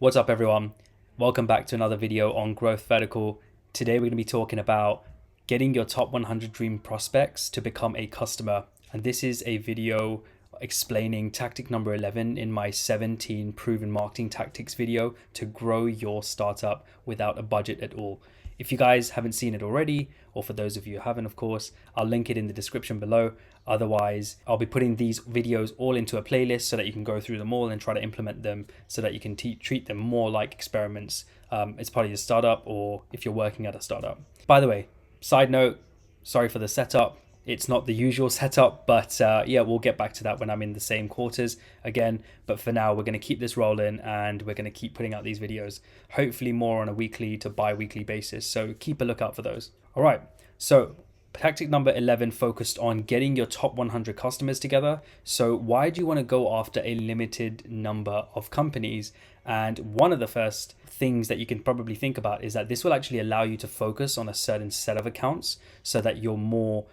What's up, everyone? Welcome back to another video on Growth Vertical. Today we're going to be talking about getting your top 100 dream prospects to become a customer. And this is a video explaining tactic number 11 in my 17 proven marketing tactics video to grow your startup without a budget at all. If you guys haven't seen it already, or for those of you who haven't, of course, I'll link it in the description below. Otherwise, I'll be putting these videos all into a playlist so that you can go through them all and try to implement them so that you can treat them more like experiments as part of your startup, or if you're working at a startup. By the way, side note, sorry for the setup. It's not the usual setup, but yeah, we'll get back to that when I'm in the same quarters again. But for now, we're going to keep this rolling and we're going to keep putting out these videos, hopefully more on a weekly to bi-weekly basis. So keep a lookout for those. All right. So tactic number 11 focused on getting your top 100 customers together. So why do you want to go after a limited number of companies? And one of the first things that you can probably think about is that this will actually allow you to focus on a certain set of accounts so that you're more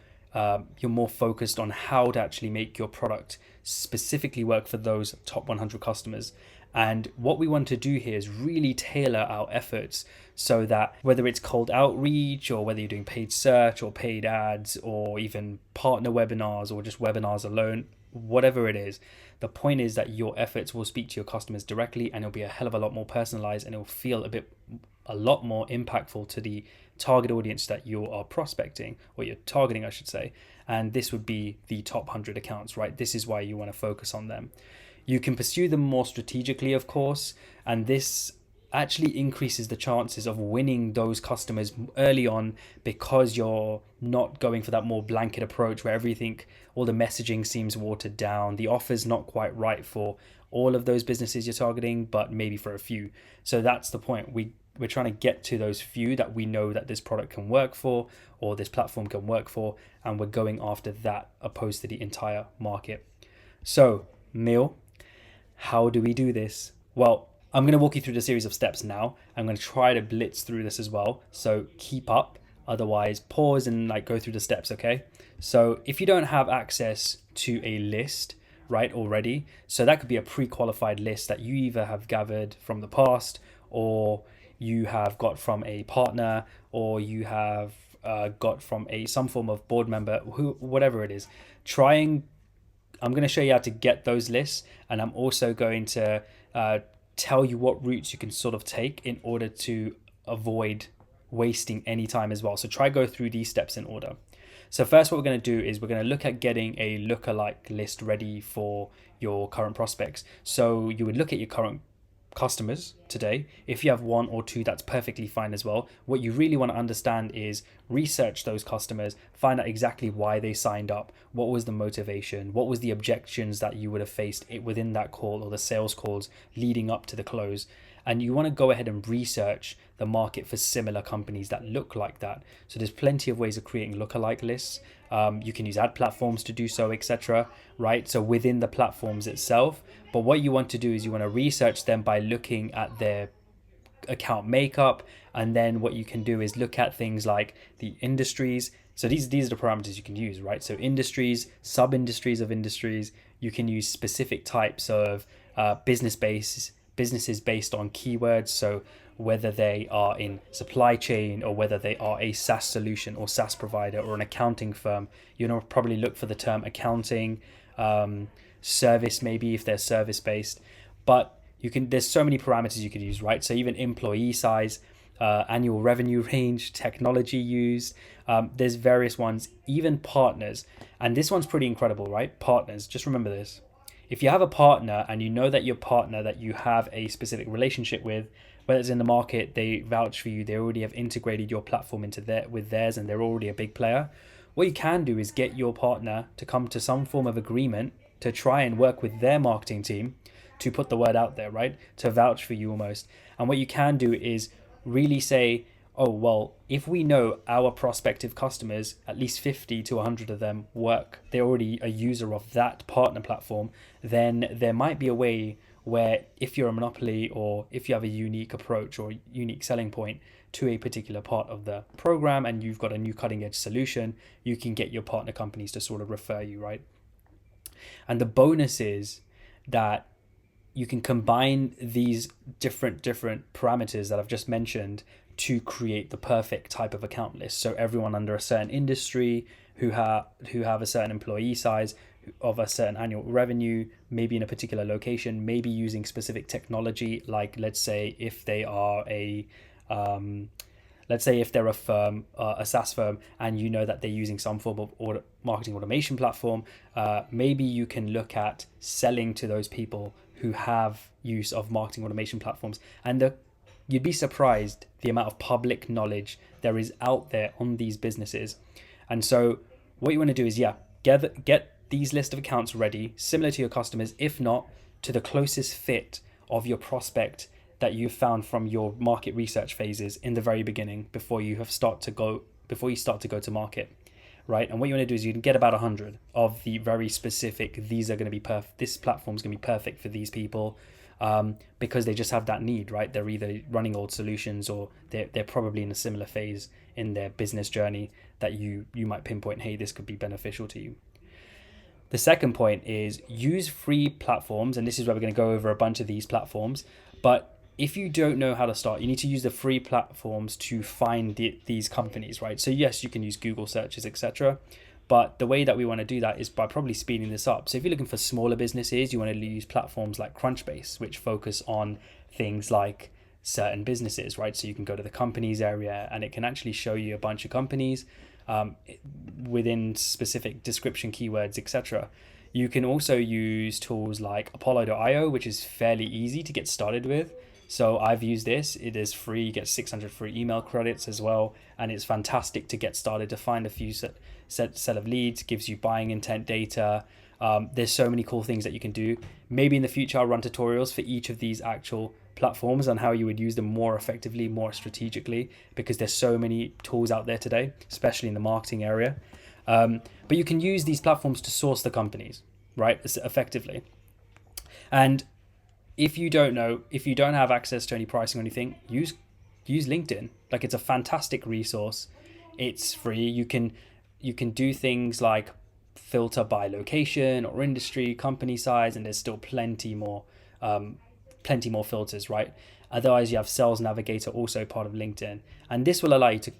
focused on how to actually make your product specifically work for those top 100 customers. And what we want to do here is really tailor our efforts so that whether it's cold outreach or whether you're doing paid search or paid ads or even partner webinars or just webinars alone, whatever it is, the point is that your efforts will speak to your customers directly and it'll be a hell of a lot more personalized and it'll feel a lot more impactful to the target audience that you are prospecting, or you're targeting, I should say. And this would be the top 100 accounts, right? This is why you want to focus on them. You can pursue them more strategically, of course, and this actually increases the chances of winning those customers early on because you're not going for that more blanket approach where all the messaging seems watered down. The offer's not quite right for all of those businesses you're targeting, but maybe for a few. So that's the point. We're trying to get to those few that we know that this product can work for or this platform can work for, and we're going after that opposed to the entire market. So, Neil, how do we do this? Well, I'm going to walk you through the series of steps now. I'm going to try to blitz through this as well. So keep up. Otherwise, pause and go through the steps, okay? So if you don't have access to a list, right, already, so that could be a pre-qualified list that you either have gathered from the past or you have got from a partner or you have got from some form of board member, whatever it is. I'm going to show you how to get those lists, and I'm also going to tell you what routes you can sort of take in order to avoid wasting any time as well. So try go through these steps in order. So first, what we're going to do is we're going to look at getting a lookalike list ready for your current prospects. So you would look at your current customers today. If you have one or two, that's perfectly fine as well. What you really want to understand is research those customers, find out exactly why they signed up, what was the motivation, what was the objections that you would have faced within that call or the sales calls leading up to the close. And you want to go ahead and research the market for similar companies that look like that. So there's plenty of ways of creating lookalike lists. You can use ad platforms to do so, etc. Right? So within the platforms itself. But what you want to do is you want to research them by looking at their account makeup, and then what you can do is look at things like the industries. So these are the parameters you can use, right? So industries, sub-industries of industries. You can use specific types of businesses based on keywords. So whether they are in supply chain or whether they are a SaaS solution or SaaS provider or an accounting firm, probably look for the term accounting, service, maybe if they're service based. But there's so many parameters you could use, right? So even employee size, annual revenue range, technology used, there's various ones, even partners. And this one's pretty incredible, right? Partners, just remember this. If you have a partner and you know that your partner that you have a specific relationship with, whether it's in the market, they vouch for you, they already have integrated your platform with theirs and they're already a big player, what you can do is get your partner to come to some form of agreement to try and work with their marketing team to put the word out there, right? To vouch for you almost. And what you can do is really say, oh, well, if we know our prospective customers, at least 50 to 100 of them they're already a user of that partner platform, then there might be a way where if you're a monopoly or if you have a unique approach or unique selling point to a particular part of the program and you've got a new cutting edge solution, you can get your partner companies to sort of refer you, right? And the bonus is that you can combine these different parameters that I've just mentioned to create the perfect type of account list. So everyone under a certain industry who have a certain employee size of a certain annual revenue, maybe in a particular location, maybe using specific technology, like let's say if they are let's say if they're a firm, a SaaS firm, and you know that they're using some form of marketing automation platform, maybe you can look at selling to those people who have use of marketing automation platforms. And you'd be surprised the amount of public knowledge there is out there on these businesses. And so what you want to do is, get these list of accounts ready, similar to your customers, if not to the closest fit of your prospect that you found from your market research phases in the very beginning before you start to go to market, right? And what you want to do is you can get about 100 of the very specific, these are going to be perfect, this platform's going to be perfect for these people, because they just have that need, right? They're either running old solutions or they're probably in a similar phase in their business journey that you might pinpoint, hey, this could be beneficial to you. The second point is use free platforms, and this is where we're going to go over a bunch of these platforms. But if you don't know how to start, you need to use the free platforms to find these companies, right? So yes, you can use Google searches, etc. But the way that we want to do that is by probably speeding this up. So if you're looking for smaller businesses, you want to use platforms like Crunchbase, which focus on things like certain businesses, right? So you can go to the companies area and it can actually show you a bunch of companies within specific description keywords, etc. You can also use tools like Apollo.io, which is fairly easy to get started with. So I've used this. It is free. You get 600 free email credits as well. And it's fantastic to get started, to find a few set of leads, gives you buying intent data. There's so many cool things that you can do. Maybe in the future, I'll run tutorials for each of these actual platforms on how you would use them more effectively, more strategically, because there's so many tools out there today, especially in the marketing area. But you can use these platforms to source the companies, right, effectively. And if you don't have access to any pricing or anything, use LinkedIn. Like, it's a fantastic resource. It's free. You can do things like filter by location or industry, company size, and there's still plenty more filters, right? Otherwise, you have Sales Navigator, also part of LinkedIn, and this will allow you to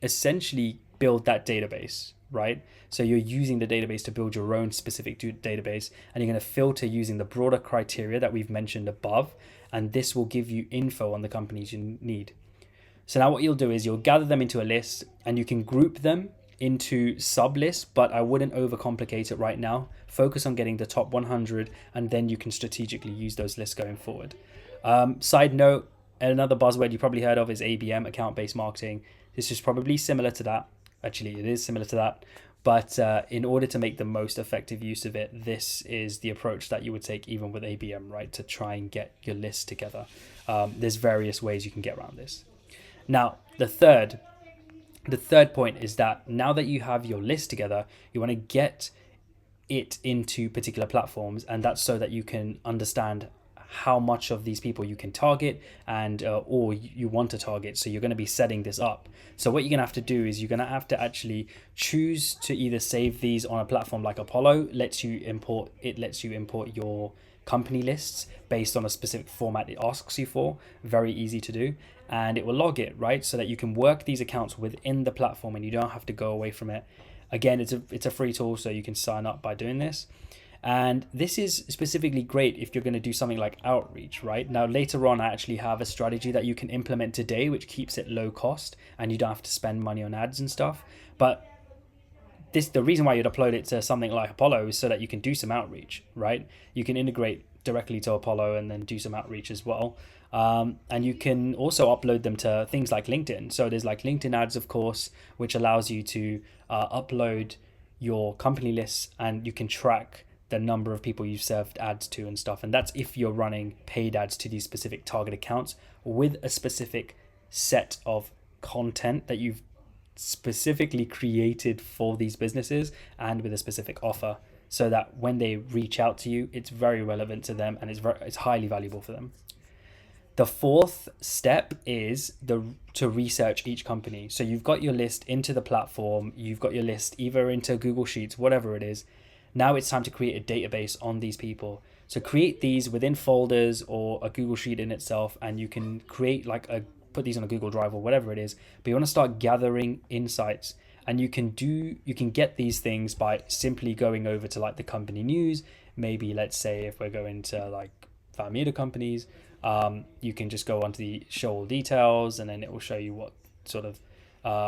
essentially build that database, right? So you're using the database to build your own specific database, and you're going to filter using the broader criteria that we've mentioned above, and this will give you info on the companies you need. So now what you'll do is you'll gather them into a list, and you can group them into sub lists, but I wouldn't overcomplicate it right now. Focus on getting the top 100, and then you can strategically use those lists going forward. Side note, another buzzword you probably heard of is ABM, account-based marketing. This is probably similar to that. Actually, it is similar to that. But in order to make the most effective use of it, this is the approach that you would take even with ABM, right? To try and get your list together. There's various ways you can get around this. Now, the third point is that now that you have your list together, you want to get it into particular platforms, and that's so that you can understand how much of these people you can target and or you want to target. So you're going to be setting this up. So what you're going to have to do is you're going to have to actually choose to either save these on a platform like Apollo. It lets you import your company lists based on a specific format it asks you for. Very easy to do, and it will log it, right? So that you can work these accounts within the platform and you don't have to go away from it. Again, it's a free tool, so you can sign up by doing this. And this is specifically great if you're going to do something like outreach, right? Now, later on, I actually have a strategy that you can implement today, which keeps it low cost and you don't have to spend money on ads and stuff. But the reason why you'd upload it to something like Apollo is so that you can do some outreach, right? You can integrate directly to Apollo and then do some outreach as well. And you can also upload them to things like LinkedIn. So there's like LinkedIn ads, of course, which allows you to upload your company lists, and you can track the number of people you've served ads to and stuff. And that's if you're running paid ads to these specific target accounts with a specific set of content that you've specifically created for these businesses and with a specific offer, so that when they reach out to you, it's very relevant to them and it's highly valuable for them. The fourth step is to research each company. So you've got your list into the platform, you've got your list either into Google Sheets, whatever it is. Now it's time to create a database on these people. So create these within folders or a Google Sheet in itself, and you can create like put these on a Google Drive or whatever it is. But you want to start gathering insights, and you can get these things by simply going over to like the company news. Maybe let's say if we're going to like family companies, you can just go onto the show all details, and then it will show you what sort of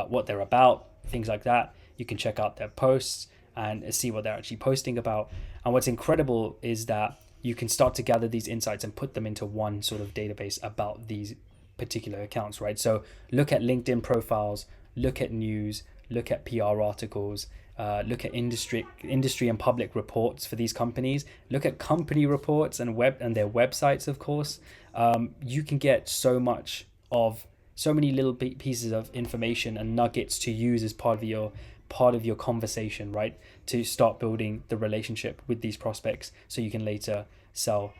what they're about, things like that. You can check out their posts and see what they're actually posting about. And what's incredible is that you can start to gather these insights and put them into one sort of database about these particular accounts, right? So look at LinkedIn profiles, look at news, look at PR articles, look at industry and public reports for these companies, look at company reports and their websites, of course. You can get so many little pieces of information and nuggets to use as part of your conversation, right? To start building the relationship with these prospects so you can later sell.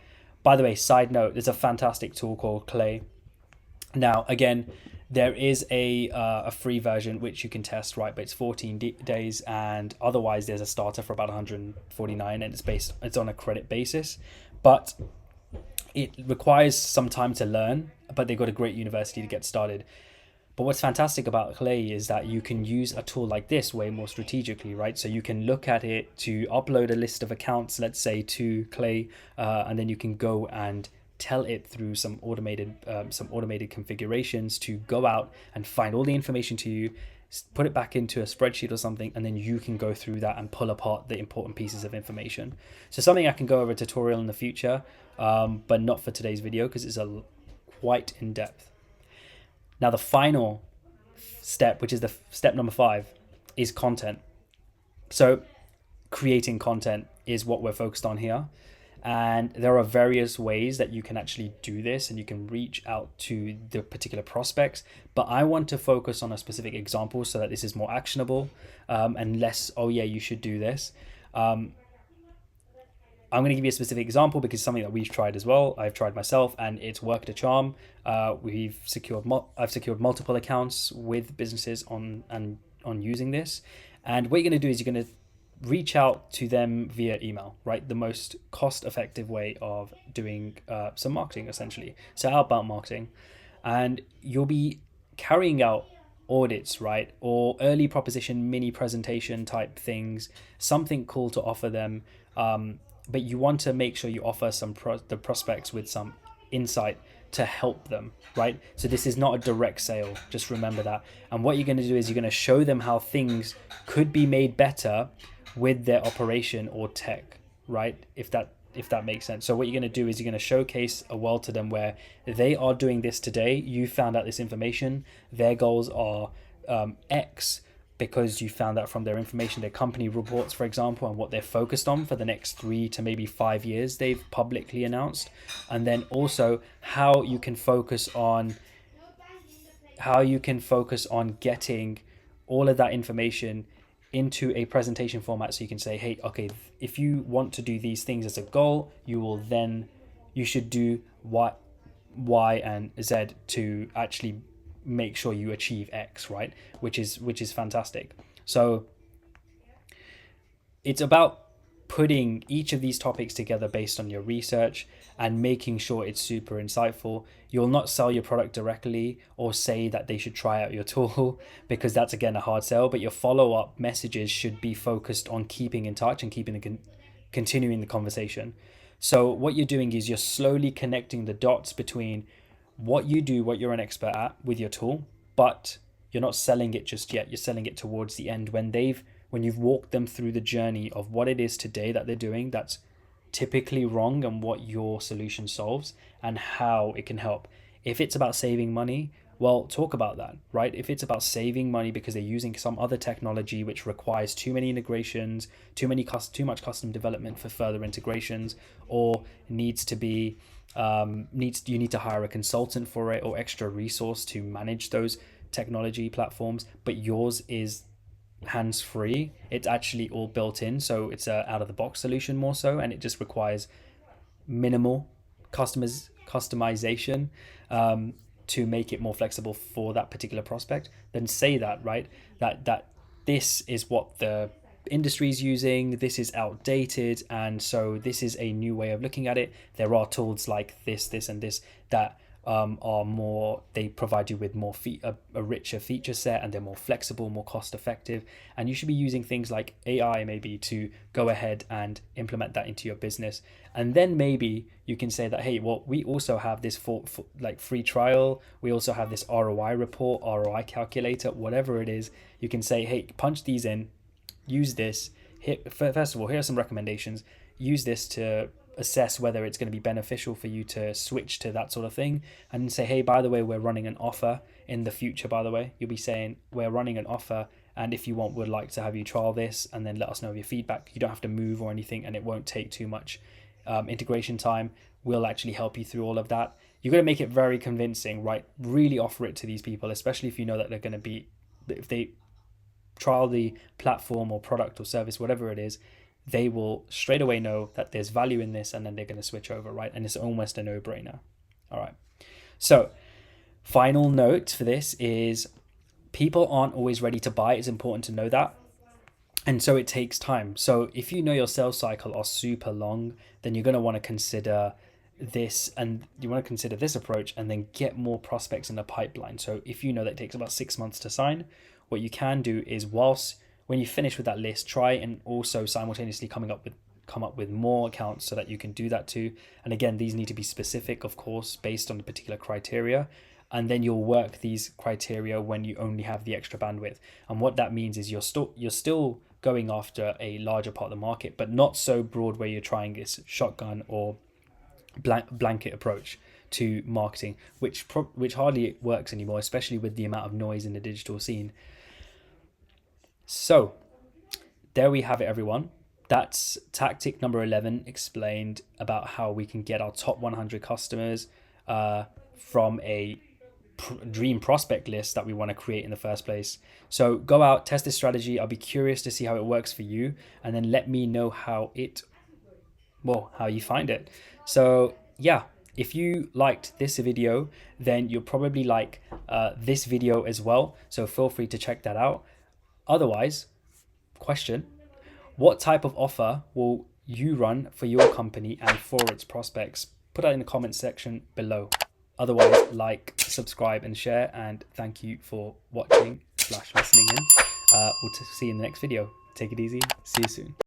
By the way, side note, there's a fantastic tool called Clay. Now, again, there is a free version which you can test, right? But it's 14 days, and otherwise there's a starter for about 149, and it's on a credit basis. But it requires some time to learn, but they've got a great university to get started. But what's fantastic about Clay is that you can use a tool like this way more strategically, right? So you can look at it to upload a list of accounts, let's say, to Clay, and then you can go and tell it through some automated configurations to go out and find all the information to you, put it back into a spreadsheet or something, and then you can go through that and pull apart the important pieces of information. So something I can go over a tutorial in the future, but not for today's video because it's quite in depth. Now, the final step, which is the step number 5, is content. So creating content is what we're focused on here. And there are various ways that you can actually do this, and you can reach out to the particular prospects. But I want to focus on a specific example so that this is more actionable and less, oh yeah, you should do this. I'm going to give you a specific example because it's something that we've tried as well. I've tried myself and it's worked a charm. I've secured multiple accounts with businesses on using this. And what you're going to do is you're going to reach out to them via email, right? The most cost-effective way of doing some marketing, essentially. So outbound marketing. And you'll be carrying out audits, right? Or early proposition, mini presentation type things, something cool to offer them. But you want to make sure you offer the prospects with some insight to help them, right? So this is not a direct sale. Just remember that. And what you're going to do is you're going to show them how things could be made better with their operation or tech, right? If that makes sense. So what you're going to do is you're going to showcase a world to them where they are doing this today. You found out this information. Their goals are X, because you found out from their information, their company reports, for example, and what they're focused on for the next 3 to maybe 5 years they've publicly announced. And then also how you can focus on getting all of that information into a presentation format. So you can say, hey, okay, if you want to do these things as a goal, you should do Y and Z to actually make sure you achieve X, right? Which is fantastic. So it's about putting each of these topics together based on your research and making sure it's super insightful. You'll not sell your product directly or say that they should try out your tool because that's, again, a hard sell, but your follow-up messages should be focused on keeping in touch and continuing the conversation. So what you're doing is you're slowly connecting the dots between what you do, what you're an expert at with your tool, but you're not selling it just yet. You're selling it towards the end when you've walked them through the journey of what it is today that they're doing that's typically wrong and what your solution solves and how it can help. If it's about saving money, well, talk about that, right? If it's about saving money because they're using some other technology which requires too many integrations, too much custom development for further integrations, or you need to hire a consultant for it or extra resource to manage those technology platforms, but yours is hands-free. It's actually all built in, so it's a out-of-the-box solution more so, and it just requires minimal customization to make it more flexible for that particular prospect. Then say that, right? That this is what the industry's using, this is outdated, and so this is a new way of looking at it. There are tools like this and this that are more, they provide you with more a richer feature set, and they're more flexible, more cost effective, and you should be using things like AI maybe to go ahead and implement that into your business. And then maybe you can say that, hey, well, we also have this for like free trial, we also have this ROI report, ROI calculator, whatever it is. You can say, hey, punch these in, use this. First of all, here are some recommendations. Use this to assess whether it's going to be beneficial for you to switch to that sort of thing, and say, hey, by the way, we're running an offer in the future. By the way, you'll be saying, we're running an offer, and if you want, we'd like to have you trial this, and then let us know your feedback. You don't have to move or anything, and it won't take too much integration time. We'll actually help you through all of that. You're going to make it very convincing, right? Really offer it to these people, especially if you know that they're going to be, if they trial the platform or product or service, whatever it is, they will straight away know that there's value in this, and then they're going to switch over, right? And it's almost a no-brainer. All right. So final note for this is, people aren't always ready to buy. It's important to know that. And so it takes time. So if you know your sales cycle are super long, then you're going to want to consider this, and you want to consider this approach, and then get more prospects in the pipeline. So if you know that it takes about 6 months to sign, what you can do is, when you finish with that list, try and also simultaneously come up with more accounts so that you can do that too. And again, these need to be specific, of course, based on the particular criteria. And then you'll work these criteria when you only have the extra bandwidth. And what that means is you're still going after a larger part of the market, but not so broad where you're trying this shotgun or blanket approach to marketing, which hardly works anymore, especially with the amount of noise in the digital scene. So there we have it, everyone. That's tactic number 11, explained about how we can get our top 100 customers from a dream prospect list that we want to create in the first place. So go out, test this strategy. I'll be curious to see how it works for you, and then let me know how you find it. So yeah, if you liked this video, then you'll probably like this video as well. So feel free to check that out. Otherwise, question, what type of offer will you run for your company and for its prospects? Put that in the comment section below. Otherwise, like, subscribe, and share. And thank you for watching / listening in. We'll see you in the next video. Take it easy. See you soon.